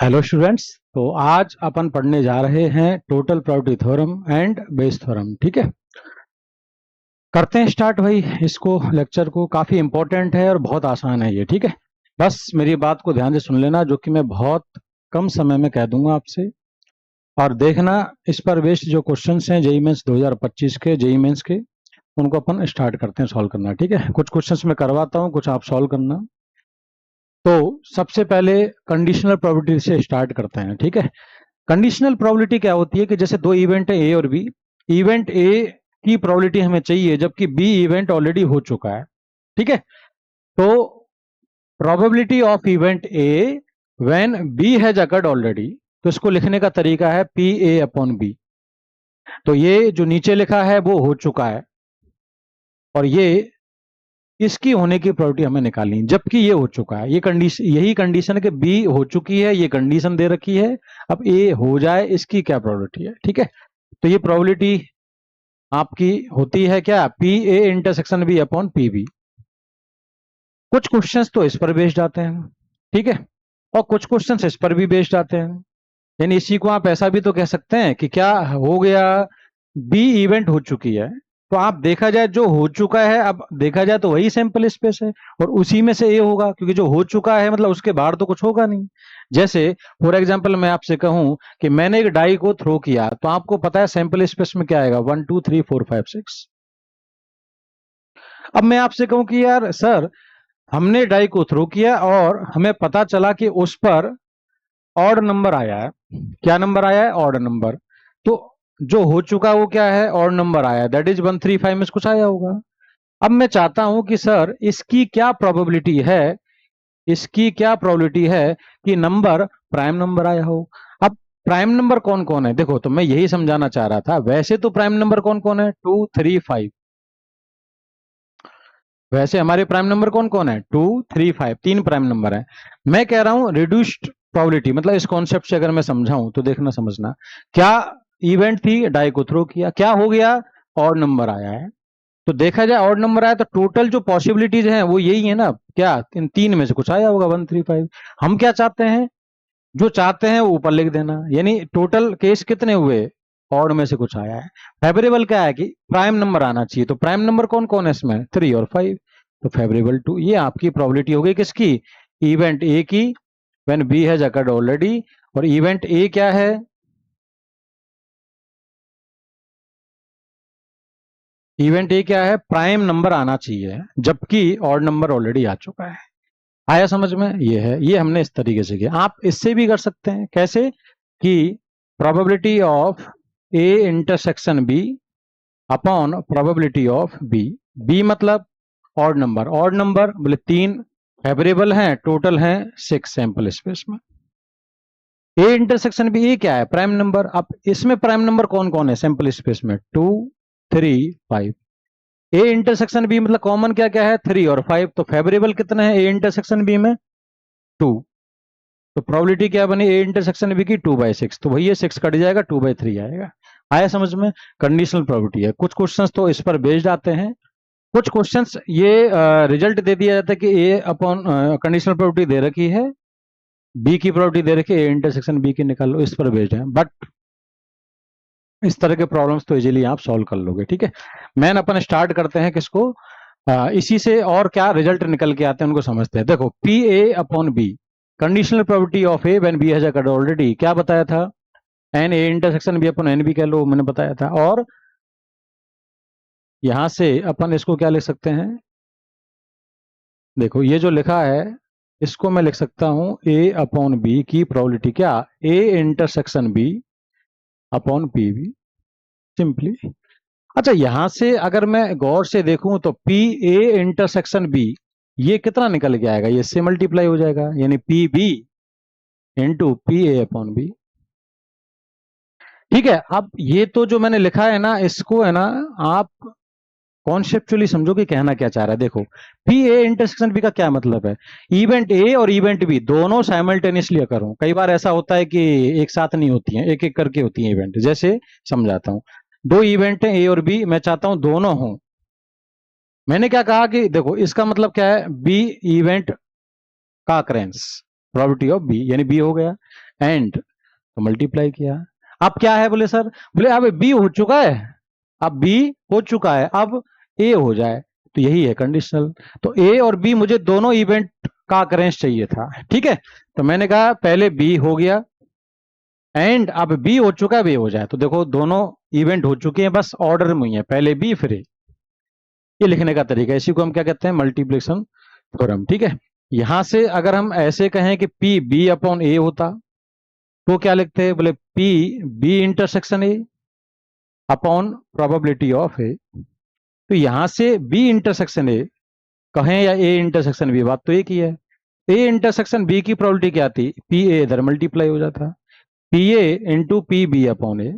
Hello students. तो आज अपन पढ़ने जा रहे हैं total probability theorem and Bayes theorem. ठीक है, करते हैं स्टार्ट भाई इसको, लेक्चर को। काफी इंपॉर्टेंट है और बहुत आसान है ये। ठीक है, बस मेरी बात को ध्यान से सुन लेना, जो कि मैं बहुत कम समय में कह दूंगा आपसे। और देखना इस पर बेस्ड जो क्वेश्चंस हैं जेईई मेंस 2025 के, जेईई मेंस के, उनको अपन स्टार्ट करते हैं सॉल्व करना। ठीक है, कुछ क्वेश्चंस मैं करवाता हूँ, कुछ आप सॉल्व करना। तो सबसे पहले कंडीशनल प्रोबेबिलिटी से स्टार्ट करते हैं। ठीक है, कंडीशनल प्रोबेबिलिटी क्या होती है कि जैसे दो इवेंट है ए और बी। इवेंट ए की प्रोबेबिलिटी हमें चाहिए जबकि बी इवेंट ऑलरेडी हो चुका है। ठीक है, तो probability of event A when B has occurred already, तो इसको लिखने का तरीका है पी ए अपॉन बी। तो ये जो नीचे लिखा है वो हो चुका है और ये इसकी होने की प्रोबेबिलिटी हमें निकालनी, जबकि ये हो चुका है। ये कंडीशन, यही कंडीशन है कि बी हो चुकी है, ये कंडीशन दे रखी है। अब ए हो जाए, इसकी क्या प्रोबेबिलिटी है। ठीक है, तो ये प्रोबेबिलिटी आपकी होती है क्या, P A intersection B upon P B. कुछ क्वेश्चंस तो इस पर बेस्ड आते हैं, ठीक है, और कुछ क्वेश्चंस इस पर भी बेस्ड आते हैं। यानी इसी को आप ऐसा भी तो कह सकते हैं कि क्या हो गया, बी इवेंट हो चुकी है, तो आप देखा जाए जो हो चुका है, अब देखा जाए तो वही सैंपल स्पेस है और उसी में से ए होगा, क्योंकि जो हो चुका है मतलब उसके बाहर तो कुछ होगा नहीं। जैसे फॉर एग्जांपल मैं आपसे कहूं कि मैंने एक डाई को थ्रो किया, तो आपको पता है सैंपल स्पेस में क्या आएगा, 1 2 3 4 5 6। अब मैं आपसे कहूं कि यार सर, हमने डाई को थ्रो किया और हमें पता चला कि उस पर ऑड नंबर आया है। क्या नंबर आया है, ऑड नंबर। तो जो हो चुका वो क्या है, ऑड नंबर आया, दैट इज 135 में कुछ आया होगा। अब मैं चाहता हूं कि सर इसकी क्या प्रोबेबिलिटी है, इसकी क्या प्रोबेबिलिटी है कि नंबर प्राइम नंबर आया हो। अब प्राइम नंबर कौन कौन है, देखो, तो मैं यही समझाना चाह रहा था। वैसे तो प्राइम नंबर कौन कौन है, 2 3 5। वैसे हमारे प्राइम नंबर कौन कौन है, 2 3 5, तीन प्राइम नंबर है। मैं कह रहा हूं रिड्यूस्ड प्रोबेबिलिटी, मतलब इस कॉन्सेप्ट से अगर मैं समझाऊं तो देखना, समझना। क्या इवेंट थी, डाई को थ्रो किया, क्या हो गया, ऑड नंबर आया है। तो देखा जाए ऑड नंबर आया तो टोटल जो पॉसिबिलिटीज हैं वो यही है ना, क्या इन तीन में से कुछ आया होगा, 135। हम क्या चाहते हैं, जो चाहते हैं वो ऊपर लिख देना। यानी टोटल केस कितने हुए, ऑड में से कुछ आया है। फेवरेबल क्या है कि प्राइम नंबर आना चाहिए, तो प्राइम नंबर कौन कौन है इसमें, 3 और 5। तो फेवरेबल टू, ये आपकी प्रोबेबिलिटी हो गई किसकी, इवेंट ए की, when B has occurred already. और इवेंट ए क्या है, इवेंट ए क्या है, प्राइम नंबर आना चाहिए जबकि ऑड नंबर ऑलरेडी आ चुका है। आया समझ में, ये है, ये हमने इस तरीके से किया। आप इससे भी कर सकते हैं, कैसे कि probability of A intersection B upon probability of B. B मतलब ऑड नंबर, ऑड नंबर बोले तीन फेवरेबल हैं, टोटल हैं 6 सैंपल स्पेस में। ए इंटरसेक्शन बी, ए क्या है, प्राइम नंबर। अब इसमें प्राइम नंबर कौन कौन है सैंपल स्पेस में, 2 3 5। ए इंटरसेक्शन बी मतलब कॉमन क्या क्या है, 3 और 5। तो फेवरेबल कितने हैं ए इंटरसेक्शन बी में, 2। तो प्रोबेबिलिटी क्या बनी ए इंटरसेक्शन बी की, 2/6। तो वही 6 कट जाएगा, 2/3 आएगा। आया समझ में, कंडीशनल प्रोबेबिलिटी है। कुछ क्वेश्चंस तो इस पर बेस्ड आते हैं, कुछ क्वेश्चंस ये रिजल्ट दे दिया जाता है कि ए अपॉन कंडीशनल प्रोबेबिलिटी दे रखी है, बी की प्रोबेबिलिटी दे रखी है, ए इंटरसेक्शन बी की निकाल लो, इस पर बेस्ड है। बट इस तरह के प्रॉब्लम्स तो इजीली आप सॉल्व कर लोगे। ठीक है, मैन अपन स्टार्ट करते हैं किसको, इसी से और क्या रिजल्ट निकल के आते हैं उनको समझते हैं। देखो, P A upon B, conditional probability of A when B has occurred already, क्या बताया था, N A intersection B upon N B कह लो, मैंने बताया था। और यहां से अपन इसको क्या लिख सकते हैं, देखो ये जो लिखा है इसको मैं लिख सकता हूं ए अपॉन बी की प्रोबेबिलिटी क्या, A intersection B upon P B, simply. अच्छा, यहां से अगर मैं गौर से देखूं तो पी ए इंटरसेक्शन बी, ये कितना निकल के आएगा, ये इससे मल्टीप्लाई हो जाएगा, यानी P B into P A upon B. ठीक है, अब ये तो जो मैंने लिखा है ना, इसको है ना आप कॉन्सेप्चुअली समझो कि कहना क्या चाह रहा है। देखो, पी ए इंटरसेक्शन बी का क्या मतलब है, इवेंट ए और इवेंट बी दोनों साइमल्टेनियसली अकर हो। कई बार ऐसा होता है कि एक साथ नहीं होती हैं, एक एक करके होती हैं इवेंट। जैसे समझाता हूं, दो इवेंट है ए और बी, मैं चाहता हूं दोनों हों। मैंने क्या कहा कि देखो इसका मतलब क्या है, बी इवेंट का अकरेंस, प्रोबेबिलिटी ऑफ बी, यानी बी हो गया, एंड तो मल्टीप्लाई किया। अब क्या है बोले सर, बोले अब बी हो चुका है, अब बी हो चुका है, अब ए हो जाए, तो यही है कंडीशनल। तो ए और बी मुझे दोनों इवेंट का अकरेंस चाहिए था, ठीक है। तो मैंने कहा पहले बी हो गया एंड अब बी हो चुका है, बी हो जाए। तो देखो दोनों इवेंट हो चुके हैं, बस ऑर्डर में हुई है, पहले बी फिर ए। ये लिखने का तरीका है, इसी को हम क्या कहते हैं, मल्टीप्लिकेशन थ्योरम, ठीक है। यहां से अगर हम ऐसे कहें कि पी बी अपॉन ए होता तो क्या लिखते हैं, बोले P B intersection A upon probability of A. तो यहां से बी इंटरसेक्शन ए कहें या ए इंटरसेक्शन बी, बात तो एक ही है। ए इंटरसेक्शन बी की प्रोबेबिलिटी क्या थी, पी ए इधर मल्टीप्लाई हो जाता, P A into P B upon A.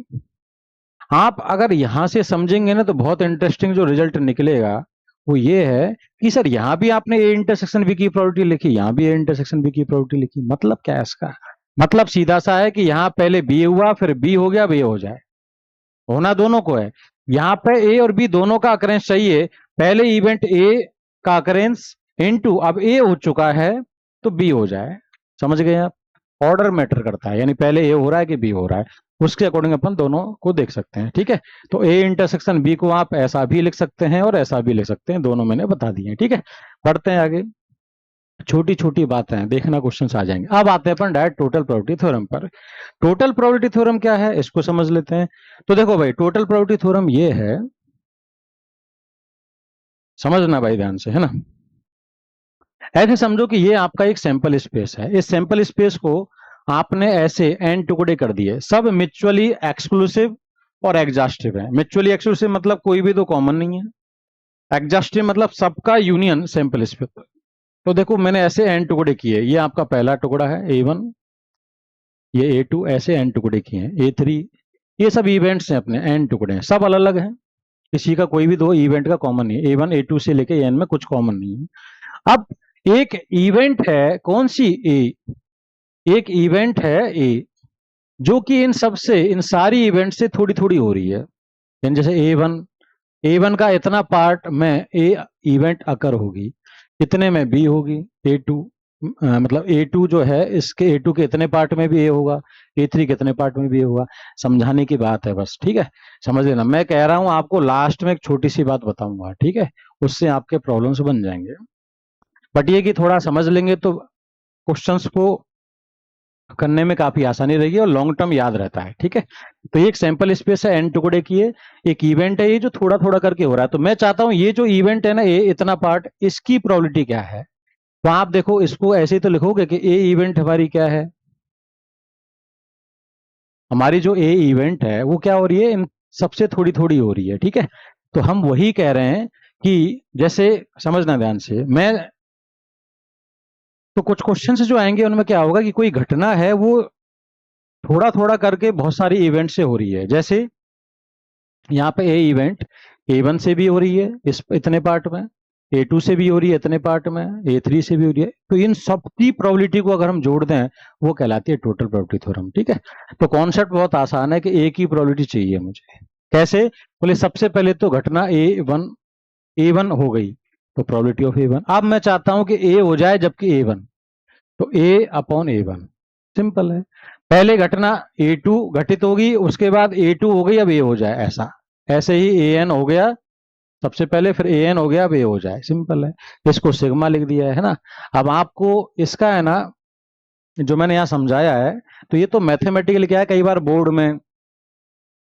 आप अगर यहां से समझेंगे ना तो बहुत इंटरेस्टिंग जो रिजल्ट निकलेगा वो ये है कि सर यहां भी आपने ए इंटरसेक्शन बी की प्रोबेबिलिटी लिखी, यहां भी ए इंटरसेक्शन बी की प्रोबेबिलिटी लिखी, मतलब क्या है इसका, मतलब सीधा सा है कि यहां पहले बी हुआ फिर बी हो गया, बी हो जाए, होना दोनों को है। यहां पे ए और बी दोनों का अकरेंस चाहिए, पहले इवेंट ए का अकरेंस इनटू अब ए हो चुका है तो बी हो जाए। समझ गए आप, ऑर्डर मैटर करता है, यानी पहले ए हो रहा है कि बी हो रहा है, उसके अकॉर्डिंग अपन दोनों को देख सकते हैं, ठीक है। तो ए इंटरसेक्शन बी को आप ऐसा भी लिख सकते हैं और ऐसा भी लिख सकते हैं, दोनों मैंने बता दिए, ठीक है। बढ़ते हैं आगे, छोटी छोटी बातें हैं, देखना क्वेश्चन आ जाएंगे। अब आते हैं अपन डायरेक्ट टोटल प्रोबेबिलिटी थ्योरम पर। टोटल प्रोबेबिलिटी थ्योरम क्या है, इसको समझ लेते हैं। तो देखो भाई, टोटल प्रोबेबिलिटी थ्योरम ये है, समझना भाई ध्यान से, है ना। ऐसे समझो कि ये आपका एक सैंपल स्पेस है, इस सैंपल स्पेस को आपने ऐसे एन टुकड़े कर दिए, सब म्यूचुअली एक्सक्लूसिव और एग्जॉस्टिव है। म्यूचुअली एक्सक्लूसिव मतलब कोई भी तो कॉमन नहीं है, एग्जॉस्टिव मतलब सबका यूनियन सैंपल स्पेस। तो देखो मैंने ऐसे एन टुकड़े किए, ये आपका पहला टुकड़ा है A1, ये A2, ऐसे एन टुकड़े किए हैं, A3, ये सब इवेंट्स हैं अपने, एन टुकड़े हैं, सब अलग अलग हैं, किसी का कोई भी दो इवेंट का कॉमन नहीं है, A1 A2 से लेके एन में कुछ कॉमन नहीं है। अब एक इवेंट है, कौन सी, ए, एक इवेंट है ए, जो कि इन सबसे, इन सारी इवेंट से थोड़ी थोड़ी हो रही है, यानी जैसे A1 का इतना पार्ट में ए इवेंट अकर होगी, इतने में बी होगी, A2 मतलब A2 जो है इसके A2 के इतने पार्ट में भी ए होगा, A3 के इतने पार्ट में भी ए होगा। समझाने की बात है बस, ठीक है, समझ लेना। मैं कह रहा हूं आपको लास्ट में एक छोटी सी बात बताऊंगा, ठीक है, उससे आपके प्रॉब्लम्स बन जाएंगे, बट ये कि थोड़ा समझ लेंगे तो क्वेश्चंस को करने में काफी आसानी रहेगी और लॉन्ग टर्म याद रहता है, ठीक है। तो ये एक सैंपल स्पेस है, एन टुकड़े किए, एक इवेंट है ये जो थोड़ा थोड़ा करके हो रहा है। तो मैं चाहता हूं ये जो इवेंट है ना, ए इतना पार्ट, इसकी प्रोबेबिलिटी क्या है। तो आप देखो इसको ऐसे ही तो लिखोगे कि ए इवेंट हमारी क्या है, हमारी जो ए इवेंट है वो क्या हो रही है, इन सबसे थोड़ी थोड़ी हो रही है, ठीक है। तो हम वही कह रहे हैं कि जैसे, समझना ध्यान से, मैं तो कुछ क्वेश्चन जो आएंगे उनमें क्या होगा कि कोई घटना है वो थोड़ा थोड़ा करके बहुत सारी इवेंट से हो रही है। जैसे यहाँ पे ए इवेंट A1 से भी हो रही है इस इतने पार्ट में, A2 से भी हो रही है इतने पार्ट में, A3 से भी हो रही है, तो इन सब की प्रोबेबिलिटी को अगर हम जोड़ दें वो कहलाती है टोटल प्रोबेबिलिटी थ्योरम, ठीक है। तो कॉन्सेप्ट बहुत आसान है कि ए की प्रोबेबिलिटी चाहिए मुझे, कैसे, बोले सबसे पहले तो घटना A1 हो गई, तो प्रोबेबिलिटी ऑफ A1। अब मैं चाहता हूं कि ए हो जाए जबकि A1, तो ए अपॉन A1, सिंपल है। पहले घटना A2 घटित होगी, उसके बाद A2 हो गई, अब ए हो जाए, ऐसा, ऐसे ही AN हो गया सबसे पहले, फिर AN हो गया, अब ए हो जाए, सिंपल है। इसको सिग्मा लिख दिया है ना। अब आपको इसका है ना, जो मैंने यहाँ समझाया है, तो ये तो मैथमेटिकल क्या है, कई बार बोर्ड में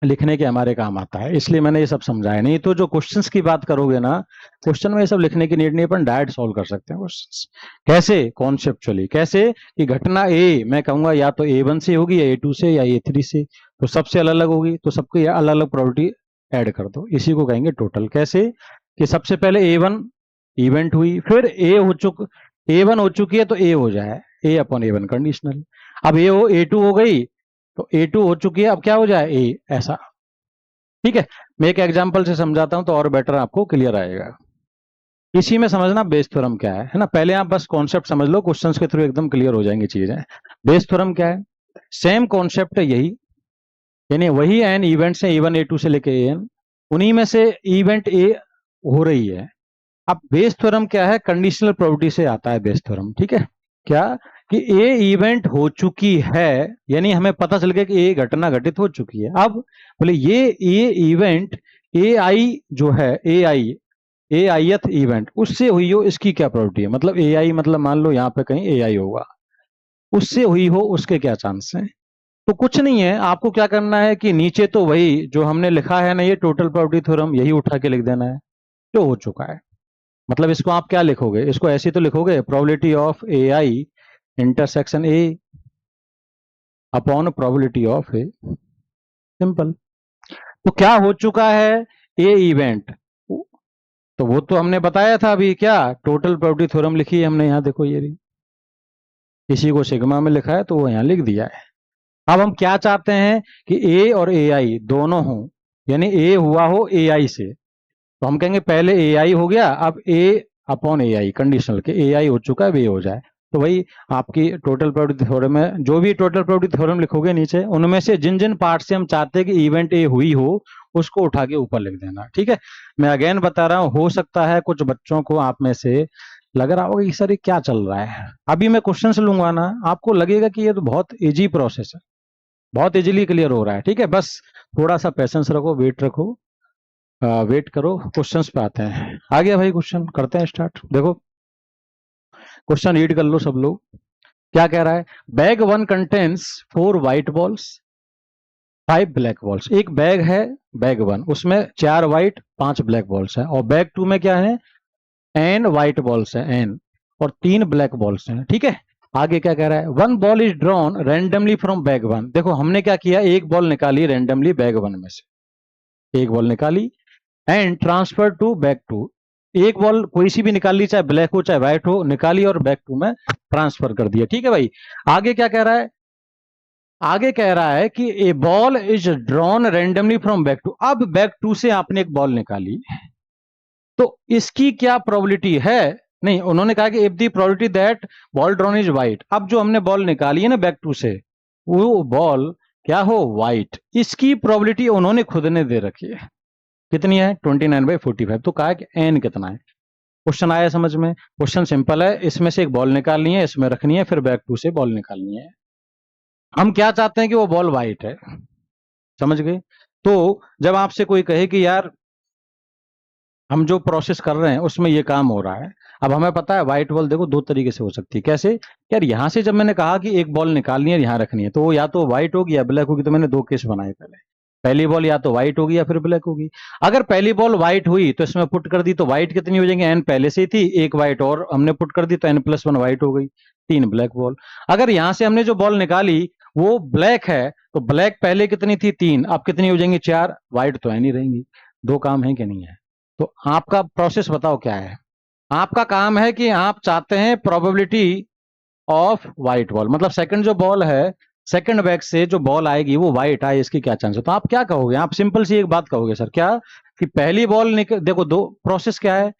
लिखने के हमारे काम आता है, इसलिए मैंने ये सब समझाया। नहीं तो जो क्वेश्चंस की बात करोगे ना, क्वेश्चन में ये सब लिखने की नीड नहीं, अपन डायरेक्ट सॉल्व कर सकते हैं क्वेश्चंस। कैसे, कॉन्सेप्चुअली कैसे, कि घटना ए मैं कहूंगा या तो A1 से होगी या A2 से या A3 से, तो सबसे अलग अलग होगी, तो सबको अलग अलग प्रोबेबिलिटी ऐड कर दो, इसी को कहेंगे टोटल। कैसे, कि सबसे पहले A1 इवेंट हुई, फिर A1 हो चुकी है तो ए हो जाए, ए अपॉन A1 कंडीशनल। अब A2 हो गई, तो A2 हो चुकी है, अब क्या हो जाए, ए, ऐसा, ठीक है। मैं एक एग्जांपल से समझाता हूं तो और बेटर आपको क्लियर आएगा। इसी में समझना बेस थ्योरम क्या है ना, पहले आप बस कॉन्सेप्ट समझ लो, क्वेश्चंस के थ्रू एकदम क्लियर हो जाएंगी चीजें। बेस थ्योरम क्या है, सेम कॉन्सेप्ट है यही, यानी वही एन इवेंट्स हैं A1 A2 से लेके AN, उन्हीं में से इवेंट ए हो रही है। अब बेस थ्योरम क्या है, कंडीशनल प्रोबेबिलिटी से आता है बेस थ्योरम, ठीक है। क्या, कि ए इवेंट हो चुकी है, यानी हमें पता चल गया कि ए घटना घटित हो चुकी है। अब बोले ये ए इवेंट ए आई जो है, ए आईथ इवेंट उससे हुई हो, इसकी क्या प्रॉपर्टी है। मतलब ए आई मतलब मान लो यहाँ पे कहीं ए आई होगा, उससे हुई हो उसके क्या चांस हैं। तो कुछ नहीं है, आपको क्या करना है कि नीचे तो वही जो हमने लिखा है ना, ये टोटल प्रॉपर्टी थ्योरम, यही उठा के लिख देना है जो हो चुका है। मतलब इसको आप क्या लिखोगे, इसको ऐसे तो लिखोगे probability of A I intersection A upon probability of A, simple. तो क्या हो चुका है, ए इवेंट, तो वो तो हमने बताया था अभी, क्या टोटल प्रोबेबिलिटी थ्योरम लिखी है हमने यहाँ, देखो ये रही, इसी को सिग्मा में लिखा है तो वो यहाँ लिख दिया है। अब हम क्या चाहते हैं कि ए और ए आई दोनों हो, यानी ए हुआ हो ए आई से, तो हम कहेंगे पहले ए आई हो गया, अब ए अपॉन ए आई, कंडीशनल के ए आई हो चुका है, अब ए हो जाए। तो वही आपकी टोटल प्रोबेबिलिटी थ्योरम में जो भी टोटल प्रोबेबिलिटी थ्योरम लिखोगे नीचे, उनमें से जिन जिन पार्ट से हम चाहते हैं कि इवेंट ए हुई हो, उसको उठा के ऊपर लिख देना, ठीक है। मैं अगेन बता रहा हूँ, हो सकता है कुछ बच्चों को आप में से लग रहा होगा कि सर ये क्या चल रहा है। अभी मैं क्वेश्चंस लूंगा ना, आपको लगेगा कि ये तो बहुत इजी प्रोसेस है, बहुत इजीली क्लियर हो रहा है, ठीक है। बस थोड़ा सा पेशेंस रखो, वेट रखो, वेट करो, क्वेश्चंस पे आते हैं। आ गया भाई क्वेश्चन, करते हैं स्टार्ट। देखो क्वेश्चन रीड कर लो सब लोग, क्या कह रहा है। Bag 1 contains 4 white balls 5 black balls. एक बैग है बैग 1, उसमें 4 व्हाइट 5 ब्लैक बॉल्स है, और बैग 2 में क्या है, एन व्हाइट बॉल्स है, एन, और 3 ब्लैक बॉल्स हैं, ठीक है। आगे क्या कह रहा है, 1 ball is drawn randomly from bag 1। देखो हमने क्या किया, एक बॉल निकाली रैंडमली बैग 1 में से, एक बॉल निकाली, and transfer to bag two. एक बॉल कोई सी भी निकाल ली, चाहे ब्लैक हो चाहे व्हाइट हो, निकाली और बैक टू में ट्रांसफर कर दिया, ठीक है भाई। आगे क्या कह रहा है, आगे कह रहा है कि a ball is drawn randomly from bag two. अब बैक टू से आपने एक बॉल निकाली, तो इसकी क्या प्रोबेबिलिटी है, नहीं उन्होंने कहा कि if the probability that ball drawn is white. अब जो हमने बॉल निकाली है ना बैक टू से, वो बॉल क्या हो, व्हाइट, इसकी प्रोबेबिलिटी उन्होंने खुद ने दे रखी है, कितनी है 29/45। तो कहा है कि एन कितना है। क्वेश्चन आया समझ में, क्वेश्चन सिंपल है, इसमें से एक बॉल निकालनी है, इसमें रखनी है, फिर बैक टू से बॉल निकालनी है। हम क्या चाहते हैं कि वो बॉल व्हाइट है, समझ गए। तो जब आपसे कोई कहे कि यार हम जो प्रोसेस कर रहे हैं उसमें ये काम हो रहा है, अब हमें पता है व्हाइट बॉल देखो दो तरीके से हो सकती है। कैसे, यार यहां से जब मैंने कहा कि एक बॉल निकालनी है यहां रखनी है, तो वो या तो व्हाइट होगी या ब्लैक होगी। तो मैंने दो केस बनाए, पहली बॉल या तो व्हाइट होगी या फिर ब्लैक होगी। अगर पहली बॉल व्हाइट हुई तो इसमें पुट कर दी, तो व्हाइट कितनी हो जाएंगे, एन पहले से ही थी, एक व्हाइट और हमने पुट कर दी, तो n+1 व्हाइट हो गई, 3 ब्लैक बॉल। अगर यहां से हमने जो बॉल निकाली वो ब्लैक है, तो ब्लैक पहले कितनी थी, 3, अब कितनी हो जाएंगी, 4, व्हाइट तो है नहीं रहेंगी। दो काम है कि नहीं है। तो आपका प्रोसेस बताओ क्या है। आपका काम है कि आप चाहते हैं प्रोबेबिलिटी ऑफ व्हाइट बॉल, मतलब सेकंड जो बॉल है, सेकंड बैग से जो बॉल आएगी वो व्हाइट आए, इसकी क्या चांस है। तो आप क्या कहोगे, आप सिंपल सी एक बात कहोगे सर, क्या कि पहली बॉल देखो दो प्रोसेस क्या है,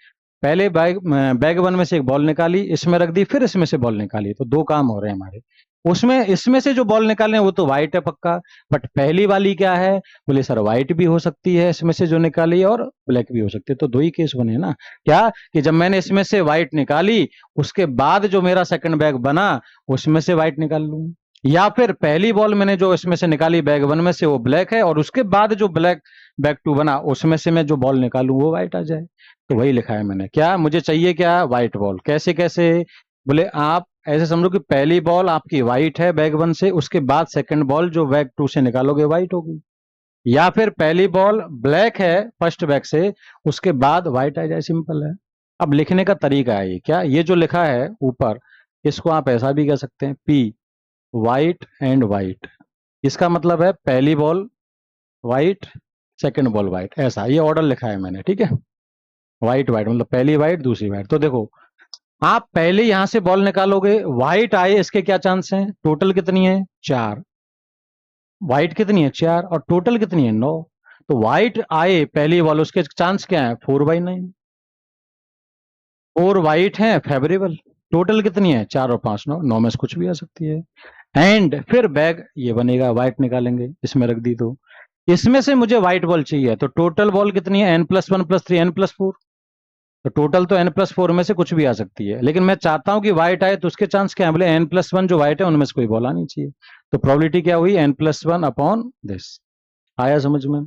पहले बैग 1 में से एक बॉल निकाली, इसमें रख दी, फिर इसमें से बॉल निकाली, तो दो काम हो रहे हैं हमारे। उसमें इसमें से जो बॉल निकालने वो तो व्हाइट है पक्का, बट पहली वाली क्या है, बोले सर व्हाइट भी हो सकती है इसमें से जो निकाली, और ब्लैक भी हो सकती है। तो दो ही केस बने ना, क्या कि जब मैंने इसमें से व्हाइट निकाली, उसके बाद जो मेरा सेकंड बैग बना उसमें से व्हाइट निकाल लूं, या फिर पहली बॉल मैंने जो इसमें से निकाली बैग 1 में से वो ब्लैक है, और उसके बाद जो ब्लैक बैग 2 बना उसमें से मैं जो बॉल निकालूं वो व्हाइट आ जाए। तो वही लिखा है मैंने, क्या मुझे चाहिए, क्या व्हाइट बॉल। कैसे कैसे, बोले आप ऐसे समझो कि पहली बॉल आपकी व्हाइट है बैग 1 से, उसके बाद सेकंड बॉल जो बैग 2 से निकालोगे व्हाइट होगी, या फिर पहली बॉल ब्लैक है फर्स्ट बैग से, उसके बाद व्हाइट आ जाए, सिंपल है। अब लिखने का तरीका है ये, क्या ये जो लिखा है ऊपर, इसको आप ऐसा भी कह सकते हैं, पी व्हाइट एंड व्हाइट, इसका मतलब है पहली ball white second ball white, ऐसा ये ऑर्डर लिखा है मैंने, ठीक है। व्हाइट व्हाइट मतलब पहली व्हाइट दूसरी व्हाइट। तो देखो आप पहले यहां से बॉल निकालोगे, व्हाइट आए, इसके क्या चांस हैं, टोटल कितनी है 4, व्हाइट कितनी है 4, और टोटल कितनी है 9। तो व्हाइट आए पहली बॉल, उसके चांस क्या है 4/9, 4 व्हाइट है फेवरेबल, टोटल कितनी है 4 और 5 9, 9 में से कुछ भी आ सकती है। एंड फिर बैग ये बनेगा, व्हाइट निकालेंगे, इसमें रख दी, तो इसमें से मुझे व्हाइट बॉल चाहिए, तो टोटल बॉल कितनी है n+1+3 n+4, तो टोटल तो n+4 में से कुछ भी आ सकती है, लेकिन मैं चाहता हूं कि वाइट आए, तो उसके चांस क्या है? बोले n+1 जो वाइट है उनमें से कोई बॉल आनी चाहिए। तो प्रोबेबिलिटी क्या हुई? n+1 upon this. आया समझ में?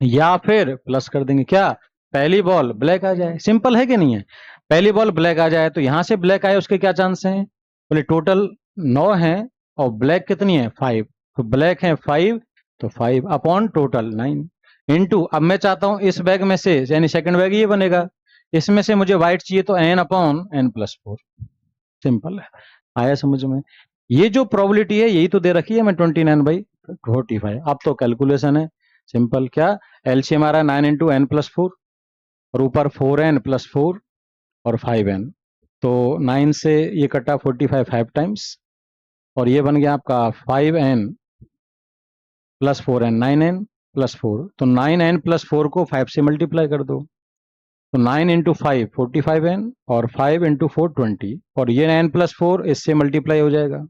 या फिर प्लस कर देंगे, क्या पहली बॉल ब्लैक आ जाए। सिंपल है कि नहीं है? पहली बॉल ब्लैक आ जाए तो यहां से ब्लैक आए, उसके क्या चांस हैं? बोले टोटल 9 है और ब्लैक कितनी है? 5। तो ब्लैक है 5, तो 5 अपॉन टोटल 9 इंटू, अब मैं चाहता हूं इस बैग में से, यानी सेकंड बैग ये बनेगा, इसमें से मुझे व्हाइट चाहिए, तो n अपॉन n+4। सिंपल है। आया समझ में? ये जो प्रोबेबिलिटी है यही तो दे रखी है मैं 29/45। अब तो कैलकुलेशन है सिंपल। क्या एलसीएम आ रहा है? 9 इंटू n+4 और ऊपर 4n+4 और 5n। तो 9 से ये कटा 45 5 टाइम्स, और ये बन गया आपका 5n+4n 9n+4। तो 9n+4 को 5 से मल्टीप्लाई कर दो, तो 9 इंटू 5 45n और 5 इंटू 4 20, और ये n+4 इससे मल्टीप्लाई हो जाएगा,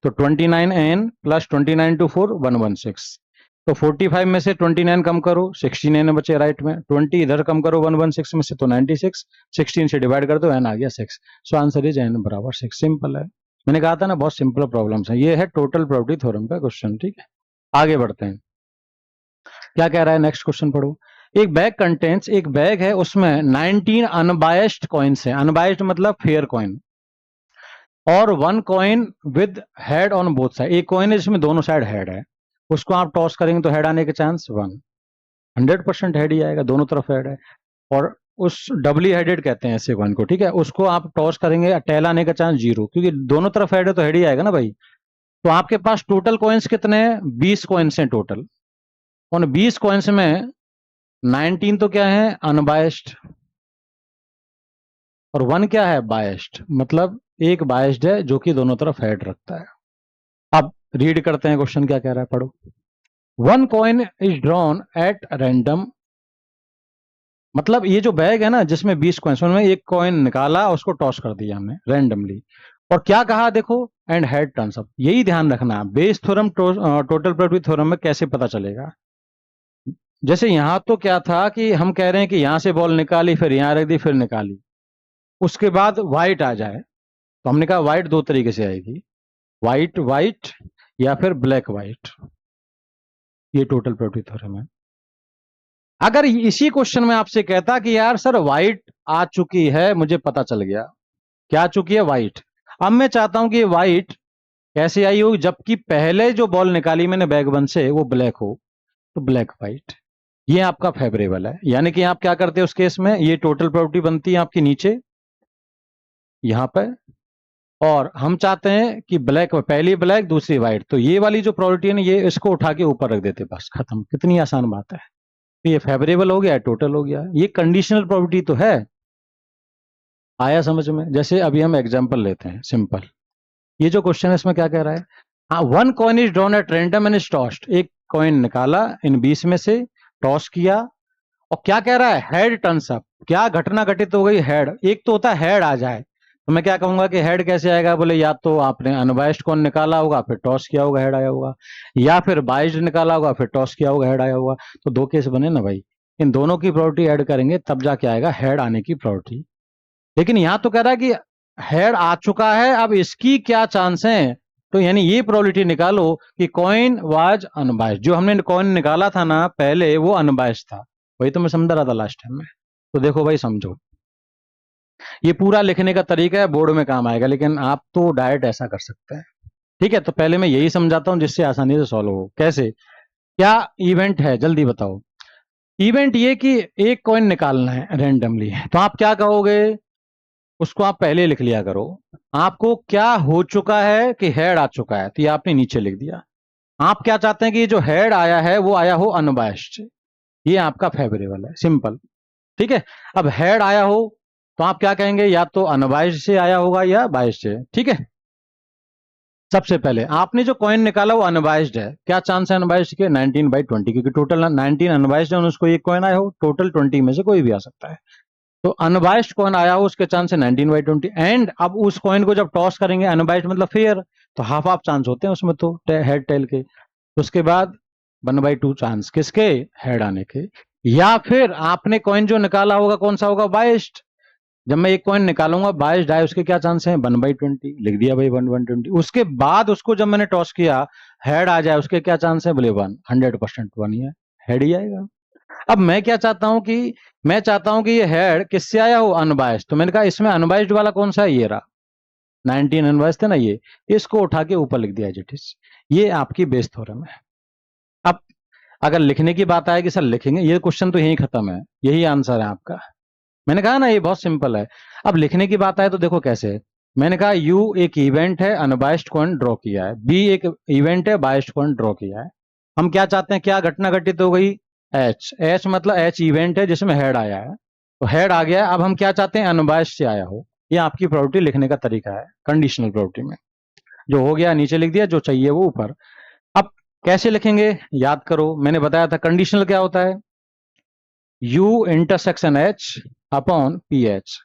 तो 29n प्लस 29 टू 4 116। तो 45 में से 29 कम करो, 69 बचे राइट में, 20 इधर कम करो 116 में से, तो 96, 16 से डिवाइड कर दो, n आ गया 6। सो आंसर इज n बराबर 6। सिंपल है। मैंने कहा था ना बहुत सिंपल प्रॉब्लम्स है। ये है टोटल प्रोबेबिलिटी थ्योरम का क्वेश्चन। ठीक है, आगे बढ़ते हैं। क्या कह रहा है? नेक्स्ट क्वेश्चन पढ़ो। एक बैग कंटेंट्स, एक बैग है उसमें 19 अनबायस्ड कॉइन्स है। अनबायस्ड मतलब फेयर कॉइन, और 1 coin with head on both side. एक कॉइन है जिसमें दोनों साइड हेड है, उसको आप टॉस करेंगे तो हेड आने के चांस 1। 100% हेड ही आएगा, दोनों तरफ हेड है। और उस डबली हेडेड कहते हैं ऐसे कॉइन को, ठीक है, उसको आप टॉस करेंगे, टेल आने का चांस 0, क्योंकि दोनों तरफ हेड है तो हेड ही आएगा ना भाई। तो आपके पास टोटल कॉइन्स कितने हैं? 20 कॉइन्स हैं टोटल। उन 20 कॉइन्स में 19 तो क्या है? अनबायस्ड, और 1 क्या है? बायस्ड। मतलब एक बायस्ड है जो कि दोनों तरफ हेड रखता है। अब रीड करते हैं क्वेश्चन क्या कह रहा है, पढ़ो। 1 coin is drawn at random, मतलब ये जो बैग है ना जिसमें 20 कॉइन्स, उनमें एक कॉइन निकाला, उसको टॉस कर दिया हमने रैंडमली, और क्या कहा देखो? And head turns up. यही ध्यान रखना, Bayes theorem total probability theorem में कैसे पता चलेगा। जैसे यहां तो क्या था कि हम कह रहे हैं कि यहां से बॉल निकाली, फिर यहां रख दी, फिर निकाली, उसके बाद व्हाइट आ जाए, तो हमने कहा व्हाइट दो तरीके से आएगी, व्हाइट व्हाइट या फिर ब्लैक व्हाइट। ये टोटल प्रोबेबिलिटी थ्योरम है। अगर इसी क्वेश्चन में आपसे कहता कि यार सर व्हाइट आ चुकी है, मुझे पता चल गया, क्या आ चुकी है? व्हाइट। अब मैं चाहता हूं कि व्हाइट कैसे आई हो, जबकि पहले जो बॉल निकाली मैंने बैग 1 से वो ब्लैक हो, तो ब्लैक व्हाइट। ये आपका फेवरेबल है। यानी कि आप क्या करते हैं उस केस में? ये टोटल प्रोबेबिलिटी बनती है आपकी नीचे यहां पर, और हम चाहते हैं कि ब्लैक, पहली ब्लैक दूसरी व्हाइट, तो ये वाली जो प्रोबेबिलिटी है ना, ये इसको उठा के ऊपर रख देते, बस खत्म। कितनी आसान बात है। तो ये फेवरेबल हो गया, टोटल हो गया। ये कंडीशनल प्रोबेबिलिटी तो है। आया समझ में? जैसे अभी हम एग्जांपल लेते हैं सिंपल। ये जो क्वेश्चन है इसमें क्या कह रहा है? हाँ, 1 coin is drawn at random and is tossed. एक कॉइन निकाला इन 20 में से, टॉस किया, और क्या कह रहा है? Head turns up. क्या घटना घटित हो गई? हेड। एक तो होता है हेड आ जाए, तो मैं क्या कहूंगा कि हेड कैसे आएगा? बोले या तो आपने अनबायस्ड कॉइन निकाला होगा, फिर टॉस किया होगा, हेड आया होगा, या फिर बायस्ड निकाला होगा, फिर टॉस किया होगा, हेड आया होगा। तो दो केस बने ना भाई। इन दोनों की प्रोबेबिलिटी ऐड करेंगे तब जाके आएगा हेड आने की प्रोबेबिलिटी। लेकिन यहां तो कह रहा है कि हेड आ चुका है, अब इसकी क्या चांस है? तो यानी ये प्रोबेबिलिटी निकालो कि कॉइन वाज अनबायस्ड। जो हमने कॉइन निकाला था ना पहले, वो अनबायस्ड था। वही तो मैं समझा रहा था लास्ट टाइम में। तो देखो भाई समझो, ये पूरा लिखने का तरीका है, बोर्ड में काम आएगा, लेकिन आप तो डायरेक्ट ऐसा कर सकते हैं। ठीक है, तो पहले मैं यही समझाता हूं जिससे आसानी से सॉल्व हो। कैसे? क्या इवेंट है, जल्दी बताओ। इवेंट ये कि एक कॉइन निकालना है रैंडमली, तो आप क्या कहोगे? उसको आप पहले लिख लिया करो। आपको क्या हो चुका है कि हेड आ चुका है, तो ये आपने नीचे लिख दिया। आप क्या चाहते हैं कि ये जो हेड आया है वो आया हो अनबायस्ड, ये आपका फेवरेबल है। सिंपल। ठीक है, अब हेड आया हो तो आप क्या कहेंगे? या तो अनबायस्ड से आया होगा या बायस्ड से। ठीक है, सबसे पहले आपने जो कॉइन निकाला वो अनबायस्ड है। क्या चांस है अनबायस्ड के? 19/20, क्योंकि टोटल 19 अनबायस्ड है, उसको एक कॉइन आया हो, टोटल 20 में से कोई भी आ सकता है। तो अनबायस्ड कॉइन आया हो, उसके चांस है 19/20। एंड अब उस कॉइन को जब टॉस करेंगे, अनबायस्ड मतलब फेयर, तो हाफ हाफ चांस होते हैं उसमें, तो हेड टेल के। तो उसके बाद 1/2 चांस किसके? हेड आने के। या फिर आपने कॉइन जो निकाला होगा कौन सा होगा, बाइस्ड। जब मैं एक कॉइन निकालूंगा बाइस्ड आए, उसके क्या चांस हैं, 1/20, लिख दिया भाई 1/120। उसके बाद उसको जब मैंने टॉस किया हेड आ जाए, उसके क्या चांस है, बोले 1, 100% 1 ही है, हेड ही आएगा। अब मैं क्या चाहता हूं कि मैं चाहता हूं कि ये हेड किससे आया हो, अनबाइस्ड। तो मैंने कहा इसमें अनबाइस्ड वाला कौन सा है, ये रहा 19 अनबाइस्ड थे ना ये, इसको उठा के ऊपर लिख दिया एज इट इज। ये आपकी बेस थ्योरम है। अब अगर लिखने की बात आएगी सर लिखेंगे, ये क्वेश्चन तो यही खत्म है, यही आंसर है आपका। मैंने कहा ना ये बहुत सिंपल है। अब लिखने की बात आए तो देखो कैसे। मैंने कहा यू एक इवेंट है, अनबाइस्ड कॉइन ड्रॉ किया है, बी एक इवेंट है, बाइस्ड कॉइन ड्रॉ किया है। हम क्या चाहते हैं, क्या घटना घटित हो गई, एच। एच मतलब एच इवेंट है जिसमें हेड आया है, तो हेड आ गया। अब हम क्या चाहते हैं, अनबाइस्ड से आया हो। ये आपकी प्रॉपर्टी लिखने का तरीका है कंडीशनल प्रॉपर्टी में। जो हो गया नीचे लिख दिया, जो चाहिए वो ऊपर। अब कैसे लिखेंगे, याद करो मैंने बताया था कंडीशनल क्या होता है, U intersection H upon PH।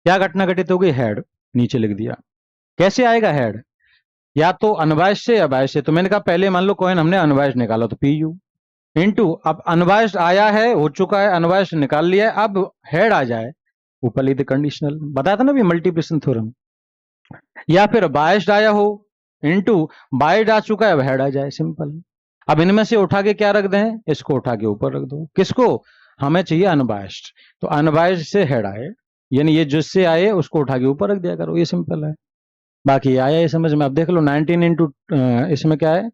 क्या घटना घटित हो गई, हेड, नीचे लिख दिया। कैसे आएगा हेड, या तो अनबाइस्ड से या बाइस्ड से। तो मैंने कहा पहले मान लो कॉइन हमने अनबाइस्ड निकाला तो PU इनटू, अब अनबाइस्ड आया है, हो चुका है, अनबाइस्ड निकाल लिया है, अब हेड आ जाए ऊपर लिख दे कंडीशनल। बताया था ना भी मल्टीप्लिकेशन थ्योरम। या फिर बाइस्ड आया हो इनटू, बाइस्ड आ चुका है अब हेड आ जाए, सिंपल। अब इनमें से उठा के क्या रख दें, इसको उठा के ऊपर रख दो। किसको, हमें चाहिए अनबाइस्ड, तो अनबाइस्ड से हेड आए, यानी ये जिससे आए उसको उठा के ऊपर रख दिया करो, ये सिंपल है। बाकी आया ये समझ में। अब देख लो 19 इंटू, इसमें क्या है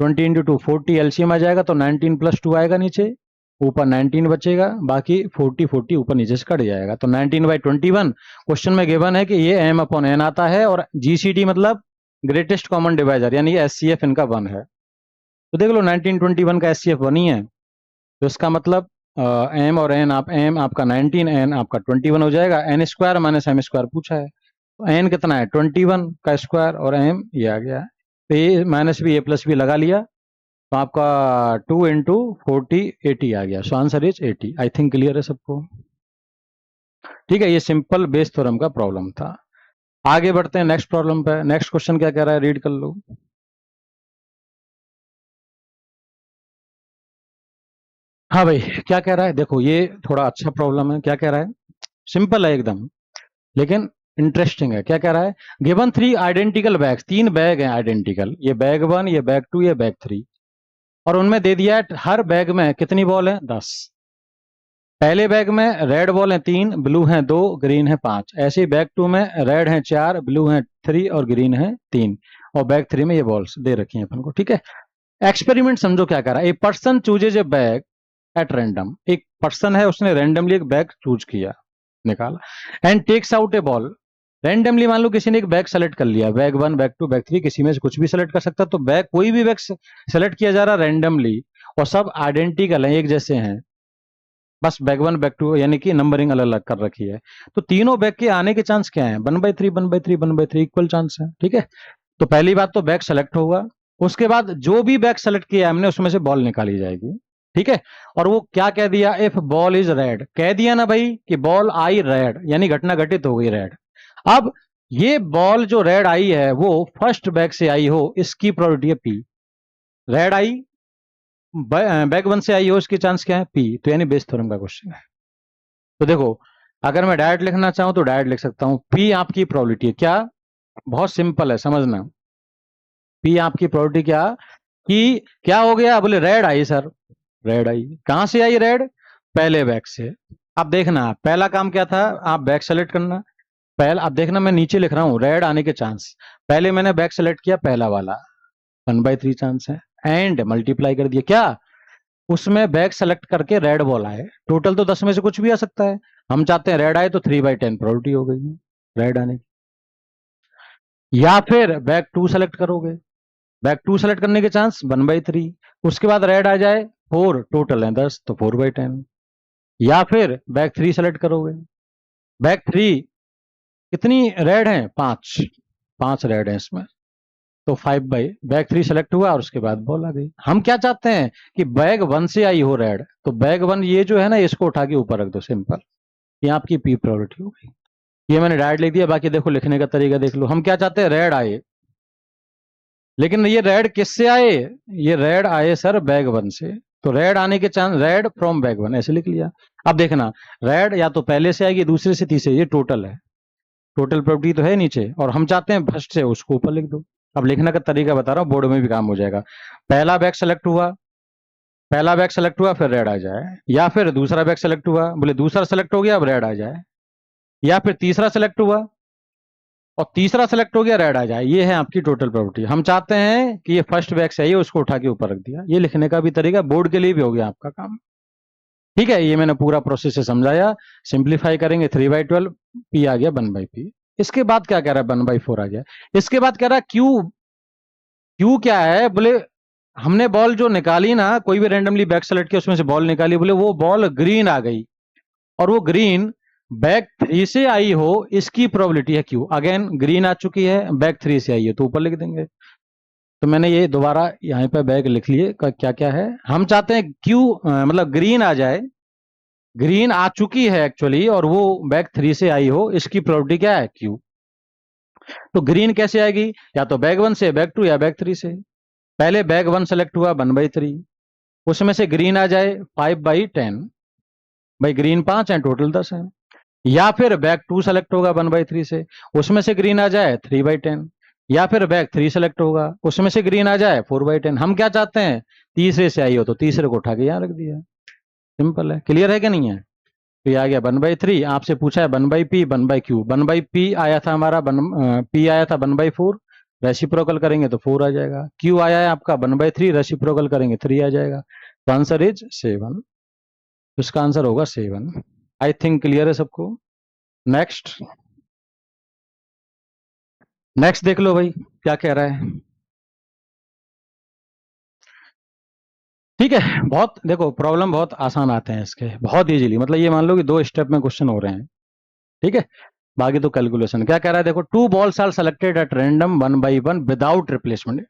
20 इंटू 2 40, एलसीएम आ जाएगा तो 19 प्लस 2 आएगा नीचे, ऊपर 19 बचेगा, बाकी 40 40 ऊपर नीचे से कट जाएगा। तो 19/21 क्वेश्चन में गिवन है कि ये m अपॉन n आता है, और जीसीडी मतलब ग्रेटेस्ट कॉमन डिवाइजर, यानी एचसीएफ इनका 1 है। तो देख लो 1921 का एचसीएफ 1 ही है, तो इसका मतलब m और n, आप m आपका 19, n आपका 21 हो जाएगा। n square minus m square पूछा है, तो n कितना है 21 का स्क्वायर, और m ये आ गया। तो ये माइनस भी, a प्लस भी लगा लिया, तो आपका 2 इंटू 40 80 आ गया। So answer is 80। I think clear है सबको। ठीक है, ये सिंपल बेस थ्योरम का प्रॉब्लम था। आगे बढ़ते हैं नेक्स्ट प्रॉब्लम पे। नेक्स्ट क्वेश्चन क्या कह रहा है, रीड कर लो। हाँ भाई, क्या कह रहा है, देखो ये थोड़ा अच्छा प्रॉब्लम है। क्या कह रहा है, सिंपल है एकदम, लेकिन इंटरेस्टिंग है। क्या कह रहा है, गिवन 3 आइडेंटिकल बैग्स, 3 बैग हैं आइडेंटिकल, ये बैग 1, ये बैग 2, ये बैग 3, और उनमें दे दिया है हर बैग में कितनी बॉल है, 10। पहले बैग में रेड बॉल है 3, ब्लू है 2, ग्रीन है 5। ऐसे ही बैग 2 में रेड है 4, ब्लू है 3 और ग्रीन है 3, और बैग 3 में ये बॉल्स दे रखी हैं अपन को। ठीक है, एक्सपेरिमेंट समझो क्या कर रहा है। A person chooses a bag at random, एक पर्सन है उसने रैंडमली एक बैग चूज किया, निकाला, and takes out a ball. Randomly मान लो किसी ने एक बैग सेलेक्ट कर लिया, बैग 1, बैग 2, बैग 3, किसी में से कुछ भी सेलेक्ट कर सकता, तो बैग कोई भी बैग सेलेक्ट किया जा रहा रैंडमली, और सब आइडेंटिकल है, एक जैसे हैं, बस बैग 1 बैग 2 यानी कि नंबरिंग अलग अलग कर रखी है। तो तीनों बैग के आने के चांस क्या है, 1/3 1/3 1/3 इक्वल चांस है। ठीक है, तो पहली बात तो बैग सेलेक्ट होगा, उसके बाद जो भी बैग सेलेक्ट किया हमने उसमें से बॉल निकाली जाएगी। ठीक है, और वो क्या कह दिया, इफ बॉल इज रेड, कह दिया ना भाई कि बॉल आई रेड, यानी घटना घटित हो गई रेड। अब ये बॉल जो रेड आई है वो फर्स्ट बैग से आई हो, इसकी प्रोबेबिलिटी है पी। रेड आई बैग 1 से आई हो, इसकी चांस क्या है, पी। तो यानी बेस थ्योरम का क्वेश्चन है। तो देखो, अगर मैं डायरेक्ट लिखना चाहूं तो डायरेक्ट लिख सकता हूं, पी आपकी प्रोबेबिलिटी है क्या, बहुत सिंपल है समझना। पी आपकी प्रोबेबिलिटी क्या, कि क्या हो गया, बोले रेड आई सर, रेड आई, कहां से आई रेड, पहले बैग से। अब देखना पहला काम क्या था, आप बैग सेलेक्ट करना। पहला अब देखना मैं नीचे लिख रहा हूं रेड आने के चांस, पहले मैंने बैग सेलेक्ट किया पहला वाला, 1/3 चांस है, एंड मल्टीप्लाई कर दिया क्या, उसमें बैग सेलेक्ट करके रेड बॉल आए, टोटल तो 10 में से कुछ भी आ सकता है, हम चाहते हैं रेड आए, तो 3/10 प्रोबेबिलिटी हो गई रेड आने की। या फिर बैग 2 सेलेक्ट करोगे, बैग 2 सेलेक्ट करने के चांस 1/3, उसके बाद रेड आ जाए 4, टोटल है 10, तो 4/10। या फिर बैग 3 सेलेक्ट करोगे, बैग 3 कितनी रेड है, 5, 5 रेड है इसमें, तो 5 बैग 3 सेलेक्ट हुआ, और उसके बाद बॉल आ गई। हम क्या चाहते हैं कि बैग 1 से आई हो रेड, तो बैग 1 ये जो है ना, इसको उठा के ऊपर रख दो, सिंपल। ये आपकी पी प्रायोरिटी हो गई। ये मैंने डायरेक्ट लिख दिया, बाकी देखो लिखने का तरीका देख लो। हम क्या चाहते हैं, रेड आए, लेकिन ये रेड किससे आए, ये रेड आए सर बैग 1 से, तो रेड आने के chance, red from bag one ऐसे लिख लिया। अब देखना, रेड या तो पहले से आएगी, दूसरे से, तीसरे, ये टोटल है, टोटल प्रॉपर्टी तो है नीचे, और हम चाहते हैं फर्स्ट से, उसको ऊपर लिख दो। अब लिखने का तरीका बता रहा हूँ, बोर्ड में भी काम हो जाएगा। पहला बैग सेलेक्ट हुआ, पहला बैग सेलेक्ट हुआ, फिर रेड आ जाए, या फिर दूसरा बैग सेलेक्ट हुआ, बोले दूसरा सेलेक्ट हो गया, अब रेड आ जाए, या फिर तीसरा सेलेक्ट हुआ और तीसरा सेलेक्ट हो गया, रेड आ जाए। ये है आपकी टोटल प्रॉपर्टी। हम चाहते हैं कि ये फर्स्ट बैग से आई है, उसको उठा के ऊपर रख दिया। ये लिखने का भी तरीका बोर्ड के लिए भी हो गया आपका काम। ठीक है, ये मैंने पूरा प्रोसेस से समझाया। सिंप्लीफाई करेंगे, 3/12, पी आ गया 1/p। इसके बाद क्या कह रहा है, 1/4 आ गया। इसके बाद कह रहा है क्यू। क्यू क्या है, बोले हमने बॉल जो निकाली ना, कोई भी रैंडमली बैग सेलेक्ट किया, उसमें से बॉल निकाली, बोले वो बॉल ग्रीन आ गई, और वो ग्रीन बैग 3 से आई हो, इसकी प्रोबेबिलिटी है क्यू। अगेन ग्रीन आ चुकी है, बैग 3 से आई है, तो ऊपर लिख देंगे। तो मैंने ये दोबारा यहाँ पे बैग लिख लिए, क्या क्या है। हम चाहते हैं क्यू मतलब ग्रीन आ जाए, ग्रीन आ चुकी है एक्चुअली, और वो बैग 3 से आई हो, इसकी प्रोबेबिलिटी क्या है, क्यू। तो ग्रीन कैसे आएगी, या तो बैग 1 से, बैग 2 या बैग 3 से। पहले बैग 1 सेलेक्ट हुआ, 1/3, उसमें से ग्रीन आ जाए 5/10, भाई ग्रीन 5 है, टोटल 10 है। या फिर बैग 2 सेलेक्ट होगा 1/3 से, उसमें से ग्रीन आ जाए 3/10। या फिर बैग 3 सेलेक्ट होगा, उसमें से ग्रीन आ जाए 4/10। हम क्या चाहते हैं, तीसरे से आई हो, तो तीसरे को उठा के यहाँ रख दिया। सिंपल है, क्लियर है कि नहीं है। तो ये आ गया 1/3। आपसे पूछा है 1/p, 1/q। 1/p आया था हमारा, p आया था 1/4, रेसिप्रोकल करेंगे तो 4 आ जाएगा। q आया है आपका 1/3, रेसिप्रोकल करेंगे 3 आ जाएगा। तो आंसर इज 7। इसका आंसर होगा 7। आई थिंक क्लियर है सबको। नेक्स्ट, नेक्स्ट देख लो भाई क्या कह रहा है। ठीक है, बहुत देखो प्रॉब्लम बहुत आसान आते हैं इसके, बहुत इजीली, मतलब ये मान लो कि 2 स्टेप में क्वेश्चन हो रहे हैं। ठीक है, बाकी तो कैलकुलेशन। क्या कह रहा है, देखो 2 balls are selected at random 1/1 without replacement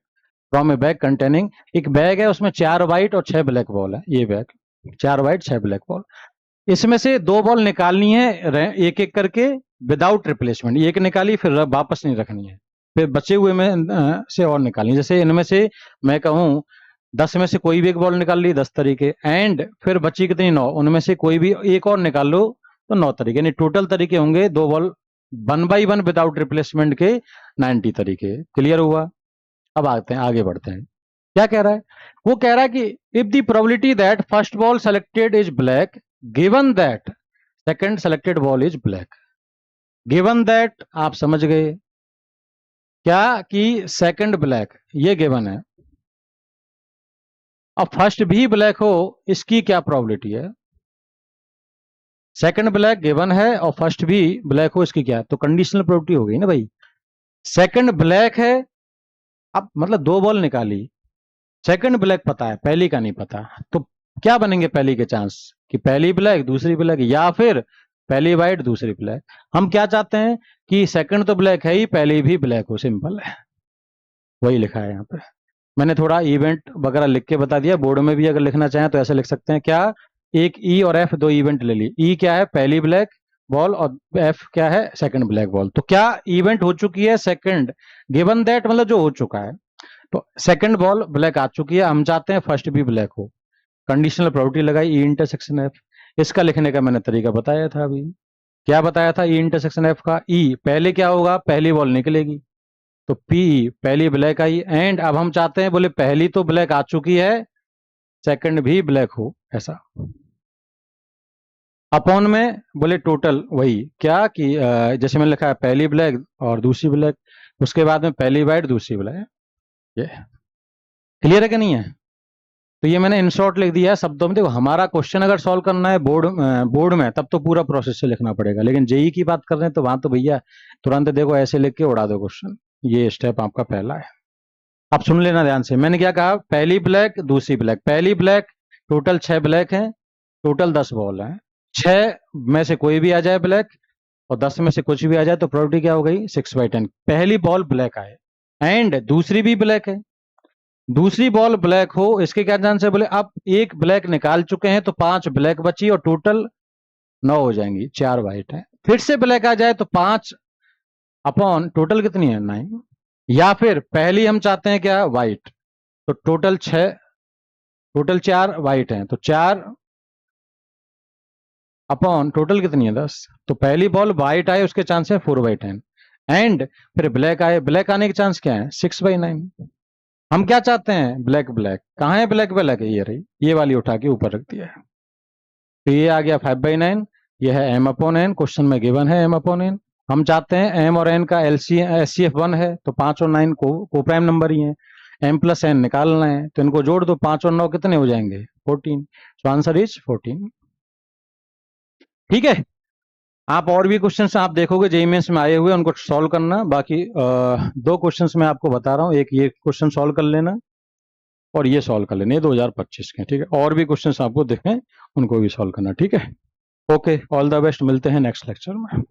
from a bag containing. एक बैग है, उसमें 4 व्हाइट और 6 ब्लैक बॉल है। ये बैग 4 व्हाइट 6 ब्लैक बॉल, इसमें से 2 बॉल निकालनी है एक एक करके विदाउट रिप्लेसमेंट। एक निकाली, फिर वापस नहीं रखनी है, फिर बचे हुए में से और निकालनी। जैसे इनमें से मैं कहूँ 10 में से कोई भी एक बॉल निकाल ली, 10 तरीके, एंड फिर बची कितनी, 9, उनमें से कोई भी एक और निकाल लो तो 9 तरीके, यानी टोटल तरीके होंगे 2 बॉल 1/1 विदाउट रिप्लेसमेंट के 90 तरीके। क्लियर हुआ। अब आते हैं, आगे बढ़ते हैं। क्या कह रहा है, वो कह रहा है कि if the probability that first ball selected is black given that second selected ball is black. Given that आप समझ गए क्या, कि सेकंड ब्लैक, ये गिवन है। अब फर्स्ट भी ब्लैक हो, इसकी क्या प्रोबेबिलिटी है। सेकंड ब्लैक गिवन है और फर्स्ट भी ब्लैक हो, इसकी क्या, तो कंडीशनल प्रोबेबिलिटी हो गई ना भाई। सेकंड ब्लैक है, अब मतलब 2 बॉल निकाली, सेकंड ब्लैक पता है, पहली का नहीं पता, तो क्या बनेंगे पहली के चांस, कि पहली ब्लैक दूसरी ब्लैक, या फिर पहली व्हाइट दूसरी ब्लैक। हम क्या चाहते हैं कि सेकंड तो ब्लैक है ही, पहली भी ब्लैक हो, सिंपल है, वही लिखा है यहाँ पे। मैंने थोड़ा इवेंट वगैरह लिख के बता दिया, बोर्ड में भी अगर लिखना चाहें तो ऐसे लिख सकते हैं। क्या, एक ई और एफ 2 इवेंट ले ली। ई क्या है, पहली ब्लैक बॉल, और एफ क्या है, सेकंड ब्लैक बॉल। तो क्या इवेंट हो चुकी है सेकंड, गिवन दैट मतलब जो हो चुका है, तो सेकंड बॉल ब्लैक आ चुकी है, हम चाहते हैं फर्स्ट भी ब्लैक हो। कंडीशनल प्रोबेबिलिटी लगाई, ई इंटरसेक्शन एफ। इसका लिखने का मैंने तरीका बताया था अभी। क्या बताया था, ई इंटरसेक्शन एफ का। ई पहले क्या होगा, पहली बॉल निकलेगी, तो पी पहली ब्लैक आई, एंड अब हम चाहते हैं, बोले पहली तो ब्लैक आ चुकी है, सेकंड भी ब्लैक हो, ऐसा। अपॉन में बोले टोटल वही क्या, कि जैसे मैंने लिखा है पहली ब्लैक और दूसरी ब्लैक, उसके बाद में पहली वाइट दूसरी ब्लैक। ये क्लियर है कि नहीं है। तो ये मैंने इन शॉर्ट लिख दिया है शब्दों में। देखो हमारा क्वेश्चन अगर सॉल्व करना है बोर्ड में, तब तो पूरा प्रोसेस से लिखना पड़ेगा, लेकिन जेई की बात कर रहे हैं तो वहां तो भैया तुरंत देखो ऐसे लिख के उड़ा दो क्वेश्चन। ये स्टेप आपका पहला है। अब सुन लेना ध्यान से, मैंने क्या कहा, पहली ब्लैक दूसरी ब्लैक, पहली ब्लैक, टोटल 6 ब्लैक हैं, टोटल 10 बॉल हैं, 6 में से कोई भी आ जाए ब्लैक और 10 में से कुछ भी आ जाए, तो प्रोबेबिलिटी क्या हो गई, 6/10। पहली बॉल ब्लैक आए एंड दूसरी भी ब्लैक है, दूसरी बॉल ब्लैक हो, इसके क्या चांस है, बोले अब एक ब्लैक निकाल चुके हैं तो 5 ब्लैक बची और टोटल 9 हो जाएंगी, 4 व्हाइट है। फिर से ब्लैक आ जाए तो 5 अपॉन टोटल कितनी है, 9। या फिर पहली हम चाहते हैं क्या, व्हाइट, तो टोटल 6 टोटल 4 वाइट हैं, तो 4 अपॉन टोटल कितनी है 10। तो पहली बॉल वाइट आए उसके चांस है 4/10 एंड फिर ब्लैक आए, ब्लैक आने के चांस क्या है 6/9। हम क्या चाहते हैं ब्लैक ब्लैक, कहाँ है ब्लैक ब्लैक है, ये रही, ये वाली उठा के ऊपर रख दिया है। तो ये आ गया 5/9, ये है m अपॉन n, क्वेश्चन में गिवन है m अपॉन n। हम चाहते हैं m और n का एचसीएफ 1 है, तो 5 और 9 को प्राइम नंबर ही है, m प्लस n निकालना है, तो इनको जोड़ दो, 5 और 9 कितने हो जाएंगे 14। So answer is 14। ठीक है, आप और भी क्वेश्चंस आप देखोगे जेईई मेंस में आए हुए उनको सॉल्व करना। बाकी 2 क्वेश्चंस मैं आपको बता रहा हूँ, एक ये क्वेश्चन सॉल्व कर लेना और ये सॉल्व कर लेने 2025 के। ठीक है, और भी क्वेश्चंस आपको देखें उनको भी सॉल्व करना। ठीक है, ओके, ऑल द बेस्ट, मिलते हैं नेक्स्ट लेक्चर में।